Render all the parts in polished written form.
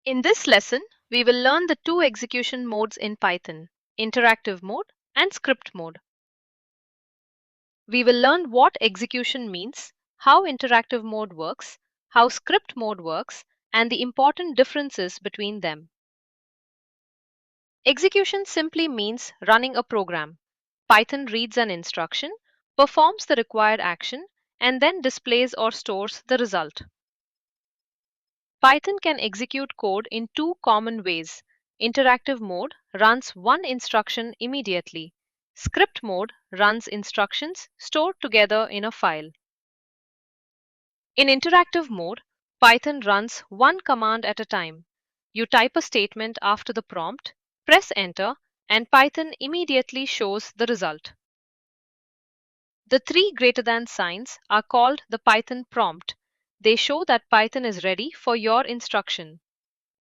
In this lesson, we will learn the two execution modes in Python, interactive mode and script mode. We will learn what execution means, how interactive mode works, how script mode works, and the important differences between them. Execution simply means running a program. Python reads an instruction, performs the required action, and then displays or stores the result. Python can execute code in two common ways. Interactive mode runs one instruction immediately. Script mode runs instructions stored together in a file. In interactive mode, Python runs one command at a time. You type a statement after the prompt, press enter, and Python immediately shows the result. The three greater than signs are called the Python prompt. They show that Python is ready for your instruction.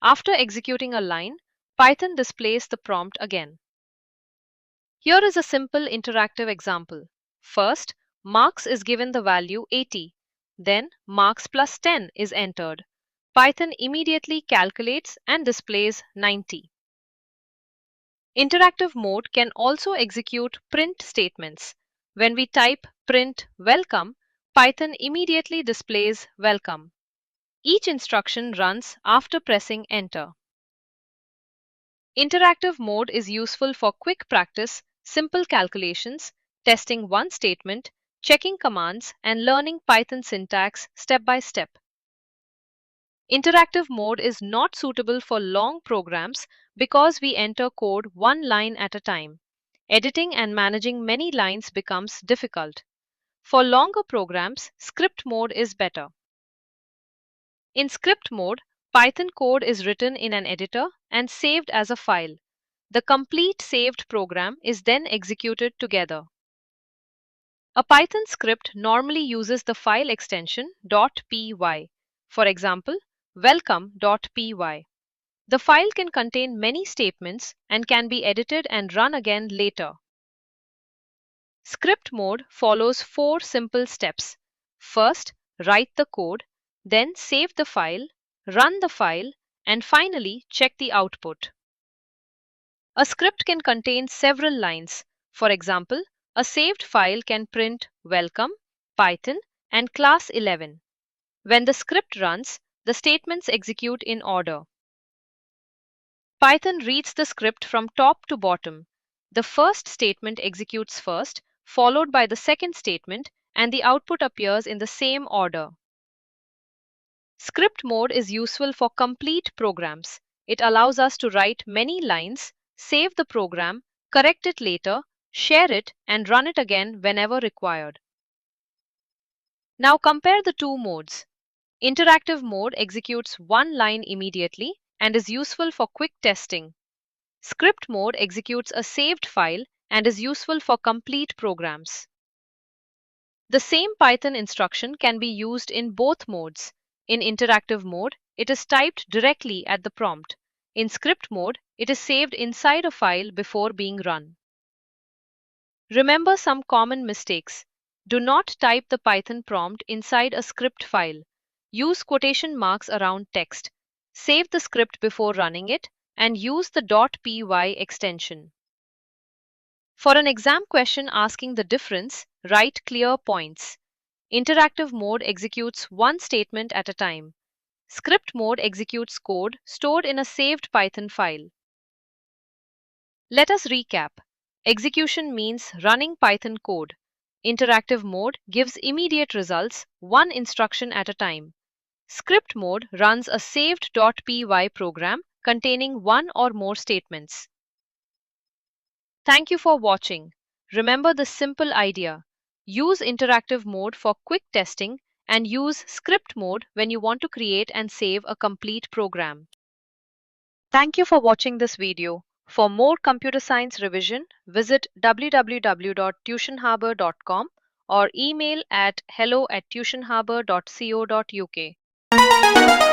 After executing a line, Python displays the prompt again. Here is a simple interactive example. First, marks is given the value 80. Then, marks plus 10 is entered. Python immediately calculates and displays 90. Interactive mode can also execute print statements. When we type print welcome, Python immediately displays welcome. Each instruction runs after pressing enter. Interactive mode is useful for quick practice, simple calculations, testing one statement, checking commands, and learning Python syntax step by step. Interactive mode is not suitable for long programs because we enter code one line at a time. Editing and managing many lines becomes difficult. For longer programs, script mode is better. In script mode, Python code is written in an editor and saved as a file. The complete saved program is then executed together. A Python script normally uses the file extension .py. For example, welcome.py. The file can contain many statements and can be edited and run again later. Script mode follows four simple steps. First, write the code, then save the file, run the file, and finally check the output. A script can contain several lines. For example, a saved file can print welcome, Python, and class 11. When the script runs, the statements execute in order. Python reads the script from top to bottom. The first statement executes first, followed by the second statement, and the output appears in the same order. Script mode is useful for complete programs. It allows us to write many lines, save the program, correct it later, share it, and run it again whenever required. Now compare the two modes. Interactive mode executes one line immediately and is useful for quick testing. Script mode executes a saved file and is useful for complete programs. The same Python instruction can be used in both modes. In interactive mode, it is typed directly at the prompt. In script mode, it is saved inside a file before being run. Remember some common mistakes. Do not type the Python prompt inside a script file. Use quotation marks around text. Save the script before running it and use the .py extension. For an exam question asking the difference, write clear points. Interactive mode executes one statement at a time. Script mode executes code stored in a saved Python file. Let us recap. Execution means running Python code. Interactive mode gives immediate results, one instruction at a time. Script mode runs a saved .py program containing one or more statements. Thank you for watching. Remember the simple idea. Use interactive mode for quick testing and use script mode when you want to create and save a complete program. Thank you for watching this video. For more computer science revision, visit www.tuitionharbour.com or email at hello@tuitionharbour.co.uk.